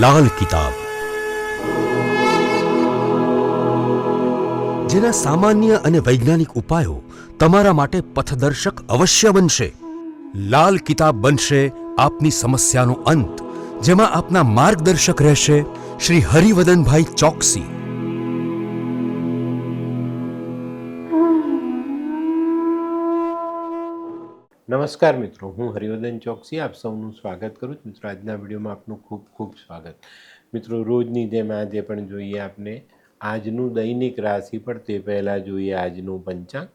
લાલ કિતાબ, જેના સામાન્ય અને વૈજ્ઞાનિક ઉપાયો તમારા માટે પથદર્શક અવશ્ય બનશે. લાલ કિતાબ બનશે આપની સમસ્યાનો અંત, જેમાં આપના માર્ગદર્શક રહેશે શ્રી હરિવદનભાઈ ચોકસી. નમસ્કાર મિત્રો, હું હરિવદન ચોકસી આપ સૌનું સ્વાગત કરું છું. મિત્રો, આજના વિડીયોમાં આપનું ખૂબ ખૂબ સ્વાગત. મિત્રો, રોજની જેમ આજે પણ જોઈએ આપને આજનું દૈનિક રાશિફળ. તે પહેલાં જોઈએ આજનું પંચાંગ.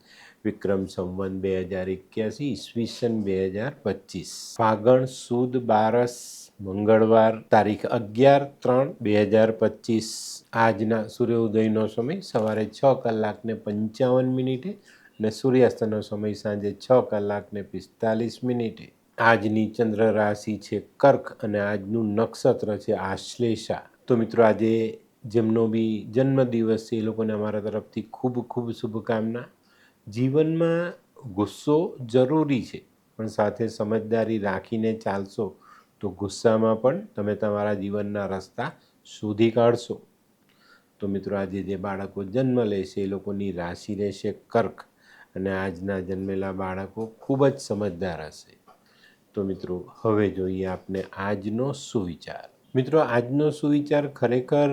વિક્રમ સંવત 2081 ઈસવીસન 2025 ફાગણ સુદ બારસ મંગળવાર તારીખ 11/3/2025. આજના સૂર્યોદયનો સમય સવારે 6:55 અને સૂર્યાસ્તનો સમય સાંજે 6:45. આજની ચંદ્ર રાશિ છે કર્ક અને આજનું નક્ષત્ર છે આશ્લેષા. તો મિત્રો, આજે જેમનો બી જન્મદિવસ છે એ લોકોને અમારા તરફથી ખૂબ ખૂબ શુભકામના. જીવનમાં ગુસ્સો જરૂરી છે, પણ સાથે સમજદારી રાખીને ચાલશો તો ગુસ્સામાં પણ તમે તમારા જીવનના રસ્તા શોધી કાઢશો. તો મિત્રો, આજે જે બાળકો જન્મ લેશે એ લોકોની રાશિ રહેશે કર્ક અને આજના જન્મેલા બાળકો ખૂબ જ સમજદાર હશે. તો મિત્રો, હવે જોઈએ આપણે આજનો સુવિચાર. મિત્રો, આજનો સુવિચાર ખરેખર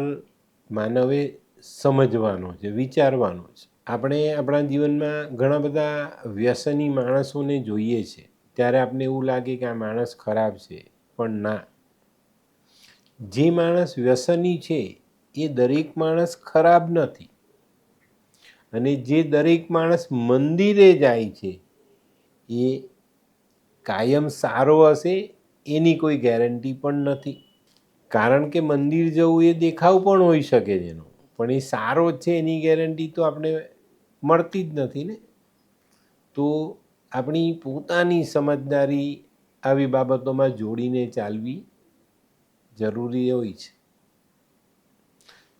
માનવે સમજવાનો છે, વિચારવાનો છે. આપણે આપણા જીવનમાં ઘણા બધા વ્યસની માણસોને જોઈએ છે, ત્યારે આપણે એવું લાગે કે આ માણસ ખરાબ છે, પણ ના, જે માણસ વ્યસની છે એ દરેક માણસ ખરાબ નથી. અને જે દરેક માણસ મંદિરે જાય છે એ કાયમ સારો હશે એની કોઈ ગેરંટી પણ નથી. કારણ કે મંદિર જવું એ દેખાવ પણ હોઈ શકે છે એનો, પણ એ સારો છે એની ગેરંટી તો આપણે મળતી જ નથી ને. તો આપણી પોતાની સમજદારી આવી બાબતોમાં જોડીને ચાલવી જરૂરી હોય છે.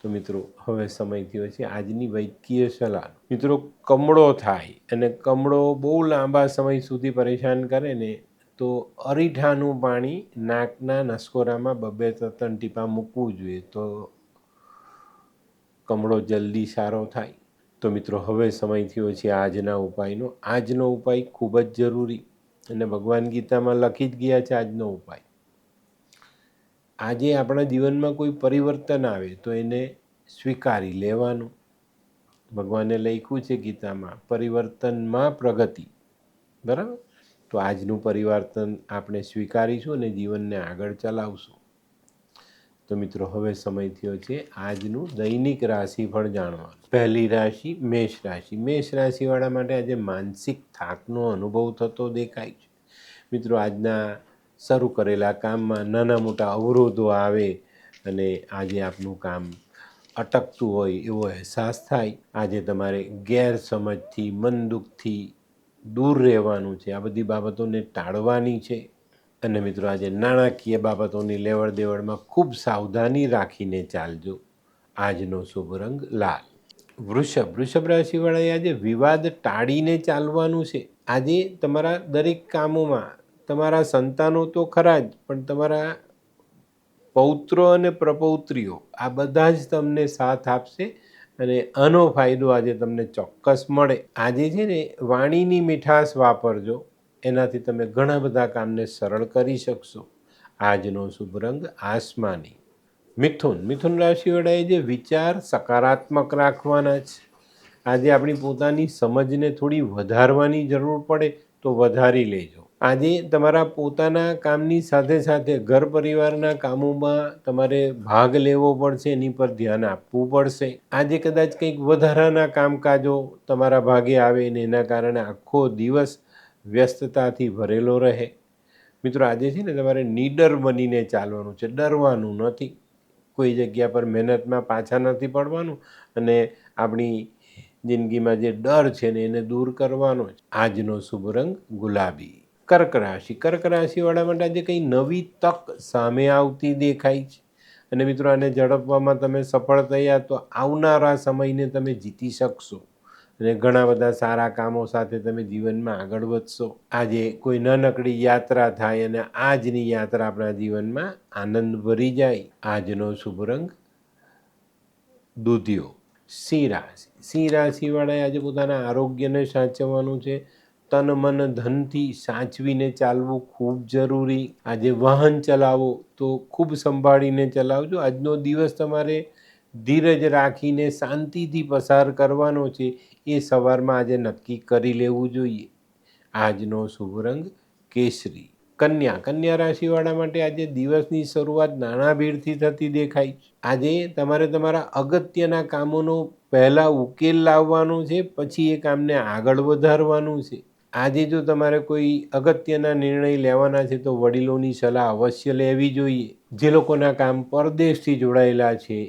તો મિત્રો, હવે સમય થયો છે આજની વૈદ્યકીય સલાહ. મિત્રો, કમળો થાય અને કમળો બહુ લાંબા સમય સુધી પરેશાન કરે ને તો અરીઠાનું પાણી નાકના નસકોરામાં 2-3 ટીપા મૂકવું જોઈએ, તો કમળો જલ્દી સારો થાય. તો મિત્રો, હવે સમય થયો છે આજના ઉપાયનો. આજનો ઉપાય ખૂબ જ જરૂરી અને ભગવાન ગીતામાં લખી જ ગયા છે આજનો ઉપાય. આજે આપણા જીવનમાં કોઈ પરિવર્તન આવે તો એને સ્વીકારી લેવાનું. ભગવાને લખ્યું છે ગીતામાં, પરિવર્તનમાં પ્રગતિ. બરાબર? તો આજનું પરિવર્તન આપણે સ્વીકારીશું અને જીવનને આગળ ચલાવશું. તો મિત્રો, હવે સમય થયો છે આજનું દૈનિક રાશિફળ જાણવાનું. પહેલી રાશિ મેષ રાશિ. મેષ રાશિવાળા માટે આજે માનસિક થાકનો અનુભવ થતો દેખાય છે. મિત્રો, આજના શરૂ કરેલા કામમાં નાના મોટા અવરોધો આવે અને આજે આપનું કામ અટકતું હોય એવો અહેસાસ થાય. આજે તમારે ગેરસમજથી, મન દુઃખથી દૂર રહેવાનું છે. આ બધી બાબતોને ટાળવાની છે. અને મિત્રો, આજે નાણાકીય બાબતોની લેવડ દેવડમાં ખૂબ સાવધાની રાખીને ચાલજો. આજનો શુભ રંગ લાલ. વૃષભ રાશિવાળાએ આજે વિવાદ ટાળીને ચાલવાનું છે. આજે તમારા દરેક કામોમાં તમારા સંતાનો તો ખરા જ, પણ તમારા પૌત્રો અને પ્રપૌત્રીઓ આ બધા જ તમને સાથ આપશે અને આનો ફાયદો આજે તમને ચોક્કસ મળે. આજે છે ને વાણીની મીઠાશ વાપરજો, એનાથી તમે ઘણા બધા કામને સરળ કરી શકશો. આજનો શુભ રંગ આસમાની. મિથુન રાશિવાળાએ જે વિચાર સકારાત્મક રાખવાના છે. આજે આપણી પોતાની સમજને થોડી વધારવાની જરૂર પડે તો વધારી લેજો. આજે તમારા પોતાના કામની સાથે સાથે ઘર પરિવારના કામોમાં તમારે ભાગ લેવો પડશે, એની પર ધ્યાન આપવું પડશે. આજે કદાચ કંઈક વધારાના કામકાજો તમારા ભાગે આવે ને એના કારણે આખો દિવસ વ્યસ્તતાથી ભરેલો રહે. મિત્રો, આજે છે ને તમારે નીડર બનીને ચાલવાનું છે, ડરવાનું નથી. કોઈ જગ્યા પર મહેનતમાં પાછા નથી પડવાનું અને આપણી જિંદગીમાં જે ડર છે ને એને દૂર કરવાનો છે. આજનો શુભ રંગ ગુલાબી. કર્ક રાશિવાળા માટે આજે કંઈ નવી તક સામે આવતી દેખાય છે. અને મિત્રો, આને ઝડપવામાં તમે સફળ થયા તો આવનારા સમયને તમે જીતી શકશો. અને ઘણા બધા સારા કામો સાથે તમે જીવનમાં આગળ વધશો. આજે કોઈ નાનકડી યાત્રા થાય અને આજની યાત્રા આપણા જીવનમાં આનંદ ભરી જાય. આજનો શુભ રંગ દૂધિયો. સિંહ રાશિ. સિંહ રાશિવાળાએ આજે પોતાના આરોગ્યને સાચવવાનું છે. તન મન ધનથી સાચવીને ચાલવું ખૂબ જરૂરી. આજે વાહન ચલાવો તો ખૂબ સંભાળીને ચલાવજો. આજનો દિવસ તમારે ધીરજ રાખીને શાંતિથી પસાર કરવાનો છે. એ સવારમાં આજે નક્કી કરી લેવું જોઈએ. આજનો શુભ રંગ કેસરી. કન્યા. કન્યા રાશિવાળા માટે આજે દિવસની શરૂઆત નાણાભીડથી થતી દેખાય. આજે તમારે તમારા અગત્યના કામોનો પહેલાં ઉકેલ લાવવાનો છે, પછી એ કામને આગળ વધારવાનું છે. આજે જો તમારે કોઈ અગત્યના નિર્ણય લેવાના છે તો વડીલોની સલાહ અવશ્ય લેવી જોઈએ. જે લોકોના કામ પરદેશથી જોડાયેલા છે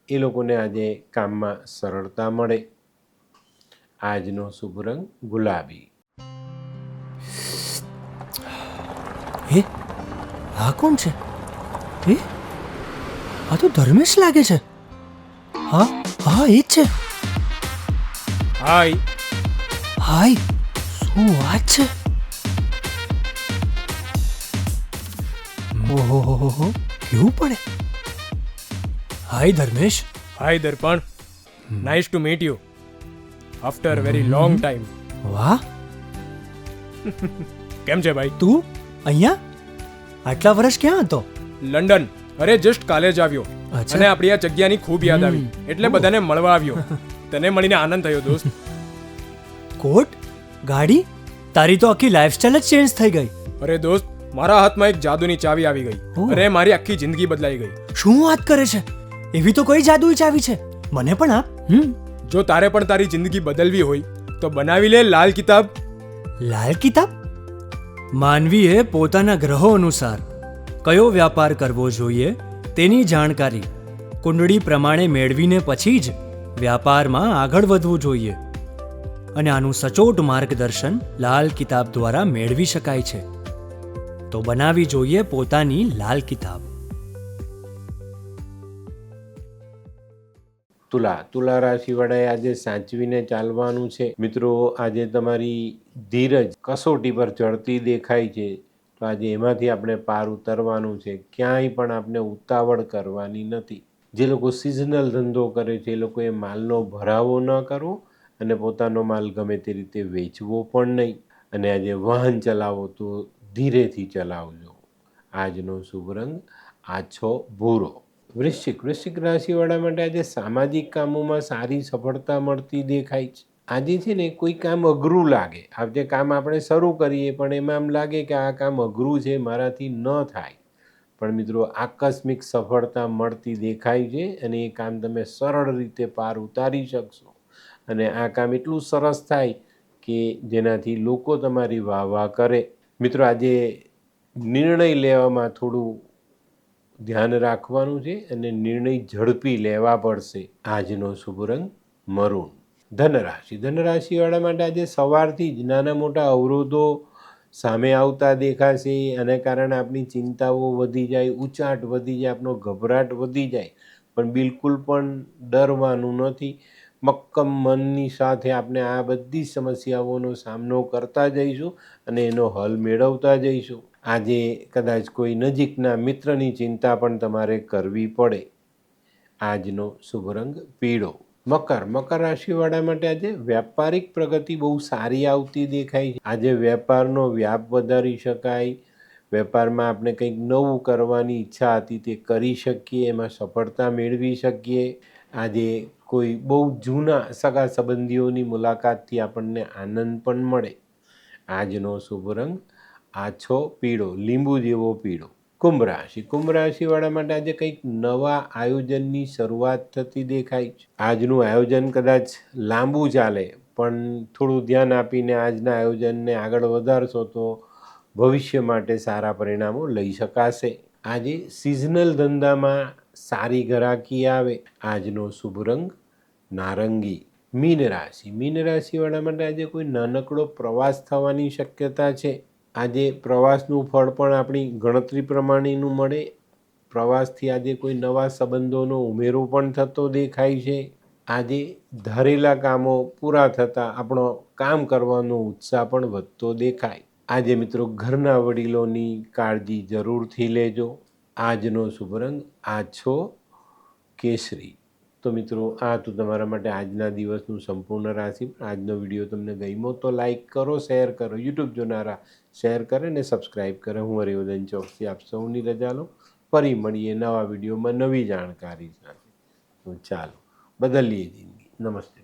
એ લોકોને આજે કામમાં સરળતા મળે. આજનો શુભ રંગ ગુલાબી. હે, આ કોણ છે? હે, આ તો ધર્મેશ લાગે છે. હા હા, એ જ છે. હાય. હાય, શું વાત છે? ઓહો, કેવું પડે? Hi Dharmesh. Hi Darpan. Nice to meet you after very long time. વાહ, કેમ છે ભાઈ? તું અહીંયા આટલા વર્ષ ક્યાં હતો? લંડન. અરે જસ્ટ કાલે જ આવ્યો અચ્છા. અને આપણી આ જગ્યાની ખૂબ યાદ આવી એટલે બધાને મળવા આવ્યો. તને મળીને આનંદ થયો દોસ્ત. કોટ, ગાડી, તારી તો આખી લાઈફસ્ટાઈલ જ ચેન્જ થઈ ગઈ. અરે દોસ્ત, મારા હાથમાં એક જાદુની ચાવી આવી ગઈ ઓહ. અને મારી આખી જિંદગી બદલાઈ ગઈ. શું વાત કરે છે? એવી તો કઈ જાદુઈ ચાવી છે? મને પણ આપ. જો તારે પણ તારી જિંદગી બદલવી હોય તો બનાવી લે લાલ કિતાબ. લાલ કિતાબ? માનવીએ પોતાના ગ્રહો અનુસાર કયો વ્યાપાર કરવો જોઈએ તેની જાણકારી કુંડળી પ્રમાણે મેળવીને પછી જ વ્યાપારમાં આગળ વધવું જોઈએ. અને આનું સચોટ માર્ગદર્શન લાલ કિતાબ દ્વારા મેળવી શકાય છે. તો બનાવી જોઈએ પોતાની લાલ કિતાબ. તુલા. તુલા રાશિવાળાએ આજે સાચવીને ચાલવાનું છે. મિત્રો, આજે તમારી ધીરજ કસોટી પર ચડતી દેખાય છે. તો આજે એમાંથી આપણે પાર ઉતરવાનું છે. ક્યાંય પણ આપણે ઉતાવળ કરવાની નથી. જે લોકો સિઝનલ ધંધો કરે છે એ લોકોએ માલનો ભરાવો ન કરવો અને પોતાનો માલ ગમે તે રીતે વેચવો પણ નહીં. અને આજે વાહન ચલાવો તો ધીરેથી ચલાવજો. આજનો શુભ રંગ આછો ભૂરો. વૃશ્ચિક. વૃશ્ચિક રાશિવાળા માટે આજે સામાજિક કામોમાં સારી સફળતા મળતી દેખાય છે. આજે છે ને કોઈ કામ અઘરું લાગે. આજે કામ આપણે શરૂ કરીએ પણ એમાં એમ લાગે કે આ કામ અઘરું છે, મારાથી ન થાય. પણ મિત્રો, આકસ્મિક સફળતા મળતી દેખાય છે અને એ કામ તમે સરળ રીતે પાર ઉતારી શકશો. અને આ કામ એટલું સરસ થાય કે જેનાથી લોકો તમારી વાહ વાહ કરે. મિત્રો, આજે નિર્ણય લેવામાં થોડું ધ્યાન રાખવાનું છે અને નિર્ણય ઝડપી લેવા પડશે. આજનો શુભ રંગ મરૂન. ધનરાશિ. ધનરાશિવાળા માટે આજે સવારથી જ નાના મોટા અવરોધો સામે આવતા દેખાશે. આને કારણે આપણી ચિંતાઓ વધી જાય, ઉચાટ વધી જાય, આપણો ગભરાટ વધી જાય. પણ બિલકુલ પણ ડરવાનું નથી. મક્કમ મનની સાથે આપણે આ બધી સમસ્યાઓનો સામનો કરતા જઈશું અને એનો હલ મેળવતા જઈશું. આજે કદાચ કોઈ નજીકના મિત્રની ચિંતા પણ તમારે કરવી પડે. આજનો શુભ રંગ પીળો. મકર. મકર રાશિવાળા માટે આજે વ્યાપારિક પ્રગતિ બહુ સારી આવતી દેખાય છે. આજે વેપારનો વ્યાપ વધારી શકાય. વેપારમાં આપણે કંઈક નવું કરવાની ઈચ્છા હતી તે કરી શકીએ, એમાં સફળતા મેળવી શકીએ. આજે કોઈ બહુ જૂના સગા સંબંધીઓની મુલાકાતથી આપણને આનંદ પણ મળે. આજનો શુભ રંગ આછો પીળો, લીંબુ જેવો પીળો. કુંભ રાશિ. કુંભ રાશિવાળા માટે આજે કંઈક નવા આયોજનની શરૂઆત થતી દેખાય છે. આજનું આયોજન કદાચ લાંબુ ચાલે પણ થોડું ધ્યાન આપીને આજના આયોજનને આગળ વધારશો તો ભવિષ્ય માટે સારા પરિણામો લઈ શકાશે. આજે સિઝનલ ધંધામાં સારી ગ્રાહકી આવે. આજનો શુભ રંગ નારંગી. મીન રાશિ. મીન રાશિવાળા માટે આજે કોઈ નાનકડો પ્રવાસ થવાની શક્યતા છે. આજે પ્રવાસનું ફળ પણ આપણી ગણતરી પ્રમાણેનું મળે. પ્રવાસથી આજે કોઈ નવા સંબંધોનો ઉમેરો પણ થતો દેખાય છે. આજે ધારેલા કામો પૂરા થતાં આપણો કામ કરવાનો ઉત્સાહ પણ વધતો દેખાય. આજે મિત્રો ઘરના વડીલોની કાળજી જરૂરથી લેજો. આજનો શુભ રંગ આછો કેસરી. તો મિત્રો આ તો તમારા માટે આજના દિવસનું સંપૂર્ણ રાશિ. આજનો વિડીયો તમને ગમ્યો તો લાઈક કરો, શેર કરો. યુટ્યુબ જોનારા શેર કરે ને સબસ્ક્રાઈબ કરે. હું હરિવર્ધન ચોકસી આપ સૌની રજા લો. ફરી મળીએ નવા વિડીયોમાં નવી જાણકારી સાથે. તો ચાલો બદલીએ જિંદગી. નમસ્તે.